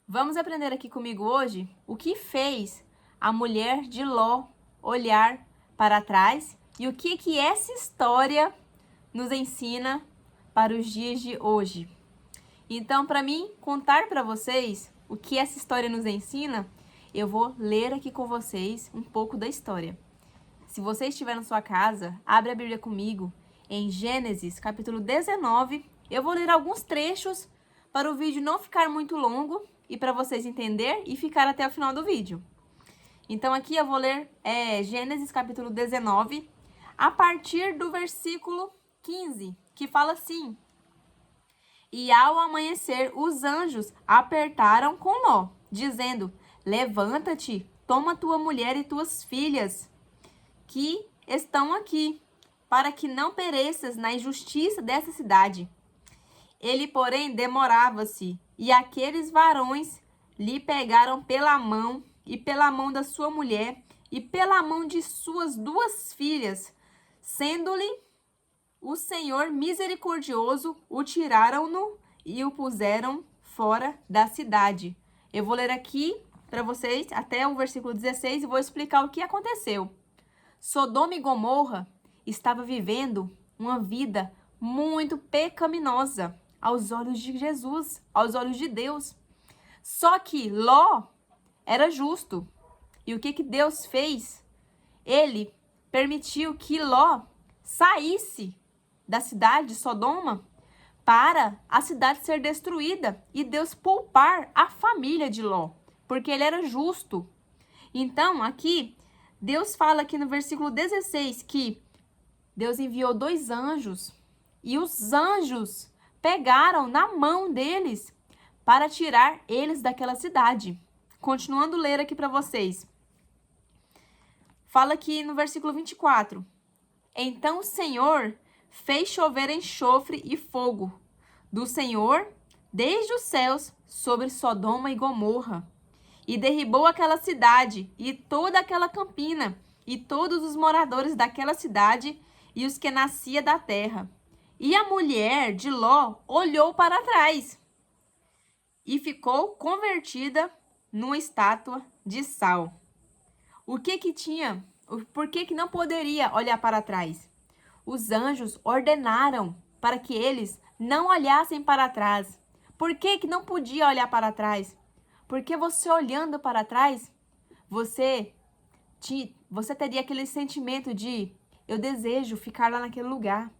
Vamos aprender aqui comigo hoje o que fez a mulher de Ló olhar para trás e o que essa história nos ensina para os dias de hoje. Então, para mim contar para vocês o que essa história nos ensina, eu vou ler aqui com vocês um pouco da história. Se você estiver na sua casa, abre a Bíblia comigo em Gênesis, capítulo 19. Eu vou ler alguns trechos para o vídeo não ficar muito longo e para vocês entenderem e ficar até o final do vídeo. Então aqui eu vou ler Gênesis, capítulo 19, a partir do versículo 15, que fala assim: E ao amanhecer, os anjos apertaram com Ló, dizendo: Levanta-te, toma tua mulher e tuas filhas, que estão aqui, para que não pereças na injustiça dessa cidade. Ele, porém, demorava-se, e aqueles varões lhe pegaram pela mão, e pela mão da sua mulher, e pela mão de suas duas filhas, sendo-lhe o Senhor misericordioso, o tiraram-no e o puseram fora da cidade. Eu vou ler aqui para vocês até o versículo 16 e vou explicar o que aconteceu. Sodoma e Gomorra estava vivendo uma vida muito pecaminosa aos olhos de Jesus, aos olhos de Deus. Só que Ló era justo. E o que Deus fez? Ele permitiu que Ló saísse da cidade de Sodoma para a cidade ser destruída e Deus poupar a família de Ló, porque ele era justo. Então, aqui, Deus fala aqui no versículo 16 que Deus enviou 2 anjos e os anjos pegaram na mão deles para tirar eles daquela cidade. Continuando a ler aqui para vocês. Fala aqui no versículo 24. Então o Senhor fez chover enxofre e fogo do Senhor desde os céus sobre Sodoma e Gomorra, e derribou aquela cidade e toda aquela campina, e todos os moradores daquela cidade e os que nascia da terra. E a mulher de Ló olhou para trás e ficou convertida numa estátua de sal. O que tinha? Por que não poderia olhar para trás? Os anjos ordenaram para que eles não olhassem para trás. Por que não podia olhar para trás? Porque você olhando para trás, você teria aquele sentimento de: eu desejo ficar lá naquele lugar.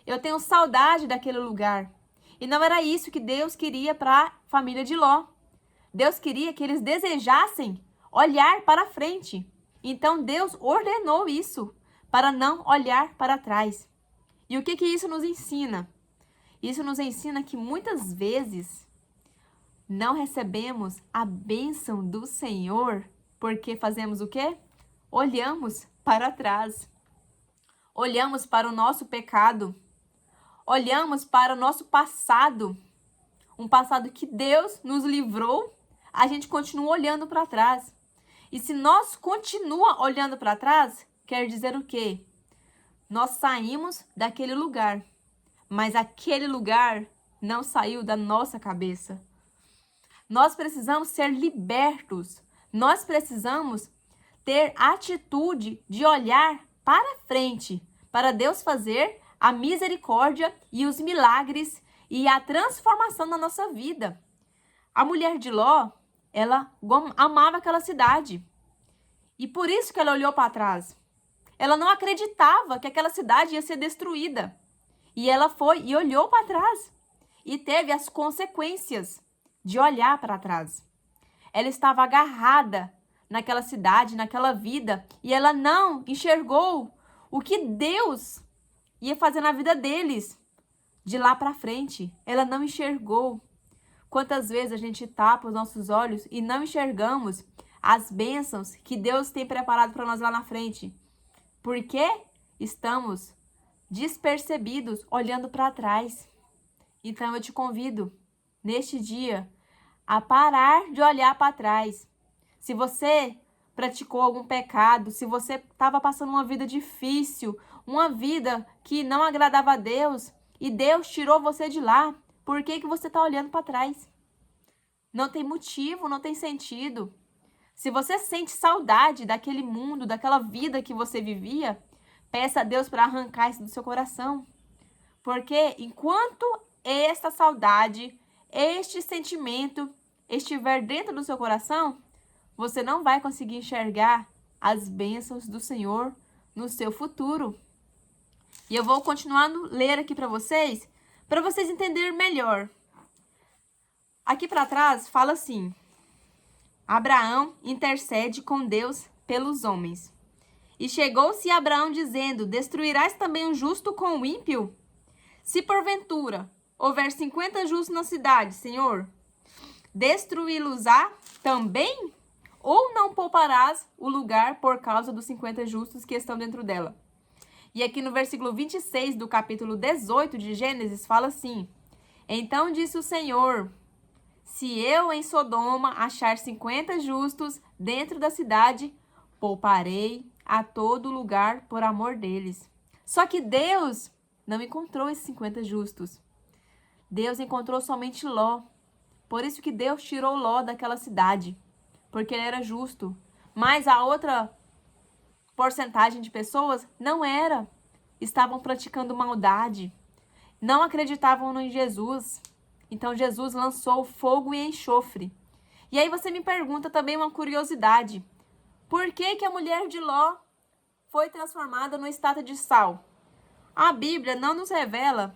Eu tenho saudade daquele lugar. E não era isso que Deus queria para a família de Ló. Deus queria que eles desejassem olhar para frente. Então Deus ordenou isso, para não olhar para trás. E o que isso nos ensina? Isso nos ensina que muitas vezes não recebemos a bênção do Senhor porque fazemos o quê? Olhamos para trás. Olhamos para o nosso pecado. Olhamos para o nosso passado. Um passado que Deus nos livrou, a gente continua olhando para trás. E se nós continua olhando para trás, quer dizer o quê? Nós saímos daquele lugar, mas aquele lugar não saiu da nossa cabeça. Nós precisamos ser libertos. Nós precisamos ter atitude de olhar para frente, para Deus fazer a misericórdia e os milagres e a transformação na nossa vida. A mulher de Ló, ela amava aquela cidade. E por isso que ela olhou para trás. Ela não acreditava que aquela cidade ia ser destruída. E ela foi e olhou para trás. E teve as consequências de olhar para trás. Ela estava agarrada naquela cidade, naquela vida. E ela não enxergou o que Deus ia fazer na vida deles de lá para frente. Ela não enxergou. Quantas vezes a gente tapa os nossos olhos e não enxergamos as bênçãos que Deus tem preparado para nós lá na frente? Porque estamos despercebidos olhando para trás. Então eu te convido, neste dia, a parar de olhar para trás. Se você praticou algum pecado, se você estava passando uma vida difícil, uma vida que não agradava a Deus, e Deus tirou você de lá, por que você está olhando para trás? Não tem motivo, não tem sentido. Se você sente saudade daquele mundo, daquela vida que você vivia, peça a Deus para arrancar isso do seu coração. Porque enquanto esta saudade, este sentimento estiver dentro do seu coração, você não vai conseguir enxergar as bênçãos do Senhor no seu futuro. E eu vou continuar a ler aqui para vocês entenderem melhor. Aqui para trás fala assim: Abraão intercede com Deus pelos homens. E chegou-se Abraão dizendo: Destruirás também o justo com o ímpio? Se porventura houver 50 justos na cidade, Senhor, destruí-los-á também? Ou não pouparás o lugar por causa dos 50 justos que estão dentro dela? E aqui no versículo 26 do capítulo 18 de Gênesis fala assim: Então disse o Senhor: Se eu em Sodoma achar 50 justos dentro da cidade, pouparei a todo lugar por amor deles. Só que Deus não encontrou esses 50 justos. Deus encontrou somente Ló. Por isso que Deus tirou Ló daquela cidade, porque ele era justo. Mas a outra porcentagem de pessoas não era. Estavam praticando maldade. Não acreditavam em Jesus. Então Jesus lançou fogo e enxofre. E aí você me pergunta também uma curiosidade. Por que que a mulher de Ló foi transformada numa estátua de sal? A Bíblia não nos revela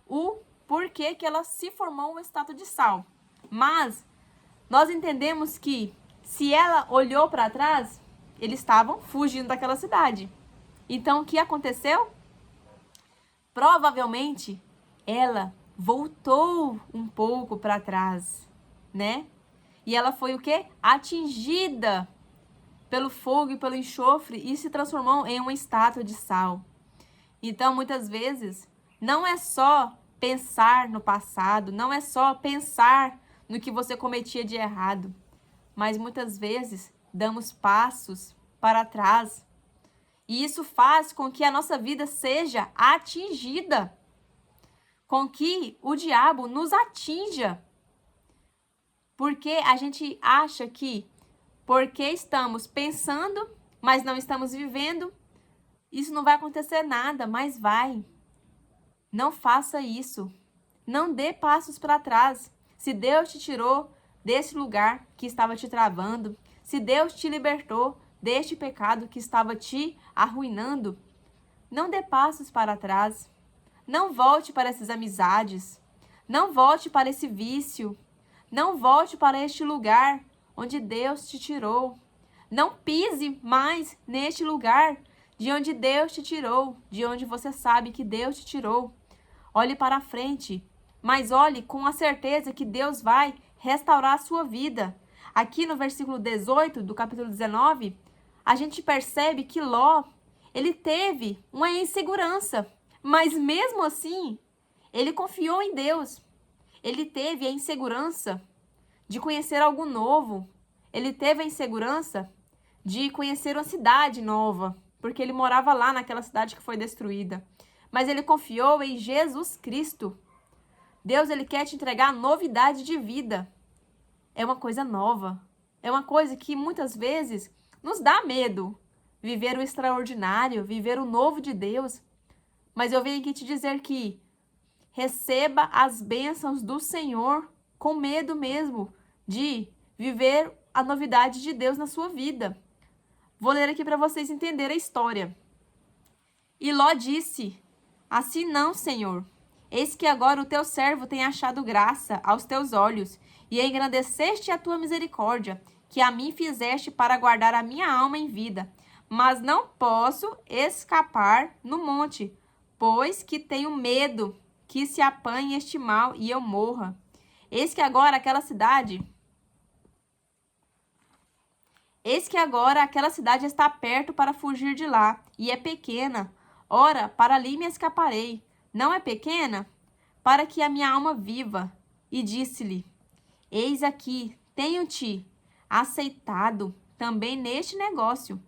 o porquê que ela se formou uma estátua de sal. Mas nós entendemos que se ela olhou para trás, eles estavam fugindo daquela cidade. Então o que aconteceu? Provavelmente ela voltou um pouco para trás, né? E ela foi o quê? Atingida pelo fogo e pelo enxofre e se transformou em uma estátua de sal. Então, muitas vezes, não é só pensar no passado, não é só pensar no que você cometia de errado, mas muitas vezes damos passos para trás. E isso faz com que a nossa vida seja atingida, com que o diabo nos atinja. Porque a gente acha que, porque estamos pensando, mas não estamos vivendo, isso não vai acontecer nada, mas vai. Não faça isso. Não dê passos para trás. Se Deus te tirou desse lugar que estava te travando, se Deus te libertou deste pecado que estava te arruinando, não dê passos para trás. Não volte para essas amizades. Não volte para esse vício. Não volte para este lugar onde Deus te tirou. Não pise mais neste lugar de onde Deus te tirou, de onde você sabe que Deus te tirou. Olhe para frente, mas olhe com a certeza que Deus vai restaurar a sua vida. Aqui no versículo 18 do capítulo 19, a gente percebe que Ló, ele teve uma insegurança, mas mesmo assim, ele confiou em Deus. Ele teve a insegurança de conhecer algo novo. Ele teve a insegurança de conhecer uma cidade nova, porque ele morava lá naquela cidade que foi destruída. Mas ele confiou em Jesus Cristo. Deus, ele quer te entregar novidade de vida. É uma coisa nova. É uma coisa que muitas vezes nos dá medo. Viver o extraordinário, viver o novo de Deus. Mas eu venho aqui te dizer que receba as bênçãos do Senhor com medo mesmo de viver a novidade de Deus na sua vida. Vou ler aqui para vocês entenderem a história. E Ló disse: Assim não, Senhor. Eis que agora o teu servo tem achado graça aos teus olhos, e engrandeceste a tua misericórdia, que a mim fizeste para guardar a minha alma em vida. Mas não posso escapar no monte, pois que tenho medo que se apanhe este mal e eu morra. Eis que agora aquela cidade está perto para fugir de lá, e é pequena. Ora, para ali me escaparei. Não é pequena? Para que a minha alma viva. E disse-lhe: Eis aqui, tenho-te aceitado também neste negócio,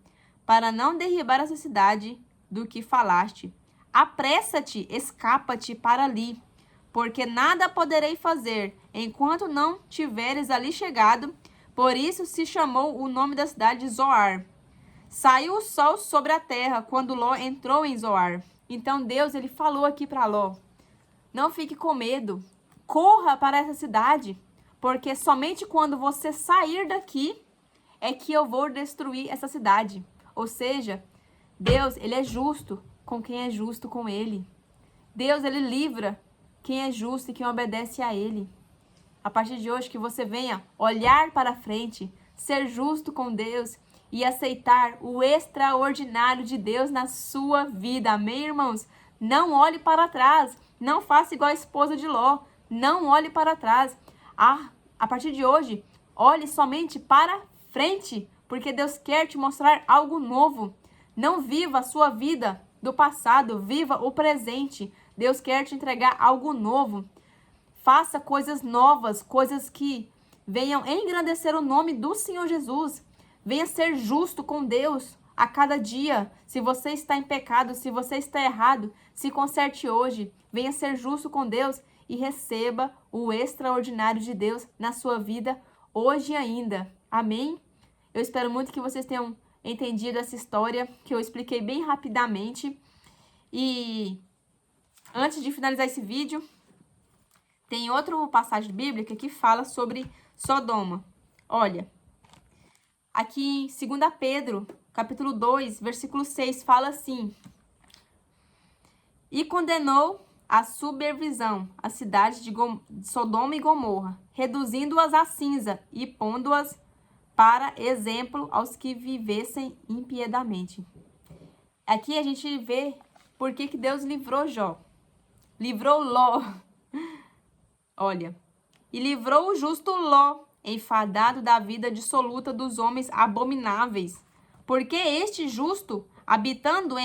para não derribar essa cidade do que falaste. Apressa-te, escapa-te para ali, porque nada poderei fazer, enquanto não tiveres ali chegado. Por isso se chamou o nome da cidade de Zoar. Saiu o sol sobre a terra quando Ló entrou em Zoar. Então Deus, ele falou aqui para Ló: não fique com medo, corra para essa cidade, porque somente quando você sair daqui é que eu vou destruir essa cidade. Ou seja, Deus, ele é justo com quem é justo com ele. Deus, ele livra quem é justo e quem obedece a ele. A partir de hoje, que você venha olhar para frente, ser justo com Deus e aceitar o extraordinário de Deus na sua vida. Amém, irmãos? Não olhe para trás. Não faça igual a esposa de Ló. Não olhe para trás. A partir de hoje, olhe somente para frente, porque Deus quer te mostrar algo novo. Não viva a sua vida do passado, viva o presente. Deus quer te entregar algo novo. Faça coisas novas, coisas que venham engrandecer o nome do Senhor Jesus. Venha ser justo com Deus a cada dia. Se você está em pecado, se você está errado, se conserte hoje. Venha ser justo com Deus e receba o extraordinário de Deus na sua vida hoje ainda. Amém? Eu espero muito que vocês tenham entendido essa história que eu expliquei bem rapidamente. E antes de finalizar esse vídeo, tem outra passagem bíblica que fala sobre Sodoma. Olha, aqui em 2 Pedro, capítulo 2, versículo 6, fala assim: e condenou a supervisão a cidade de Sodoma e Gomorra, reduzindo-as a cinza e pondo-as para exemplo aos que vivessem impiedamente. Aqui a gente vê por que Deus livrou Jó. Livrou Ló. Olha, e livrou o justo Ló, enfadado da vida dissoluta dos homens abomináveis, porque este justo, habitando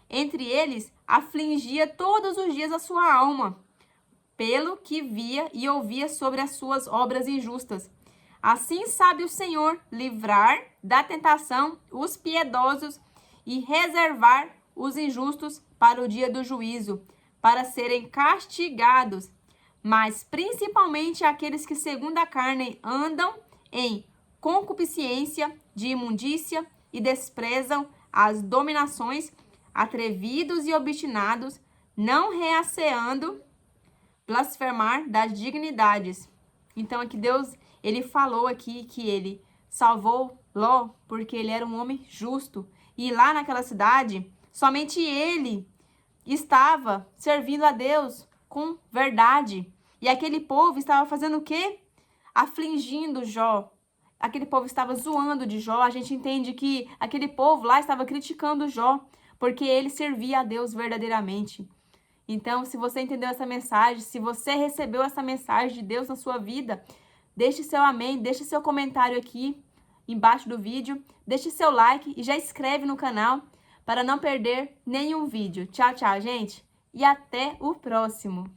entre eles, afligia todos os dias a sua alma, pelo que via e ouvia sobre as suas obras injustas. Assim sabe o Senhor livrar da tentação os piedosos e reservar os injustos para o dia do juízo, para serem castigados, mas principalmente aqueles que segundo a carne andam em concupiscência de imundícia e desprezam as dominações, atrevidos e obstinados, não reaceando blasfemar das dignidades. Então aqui Deus, ele falou aqui que ele salvou Ló porque ele era um homem justo. E lá naquela cidade, somente ele estava servindo a Deus com verdade. E aquele povo estava fazendo o quê? Afligindo Jó. Aquele povo estava zoando de Jó. A gente entende que aquele povo lá estava criticando Jó, porque ele servia a Deus verdadeiramente. Então, se você entendeu essa mensagem, se você recebeu essa mensagem de Deus na sua vida, deixe seu amém, deixe seu comentário aqui embaixo do vídeo, deixe seu like e já inscreve no canal para não perder nenhum vídeo. Tchau, tchau, gente, e até o próximo!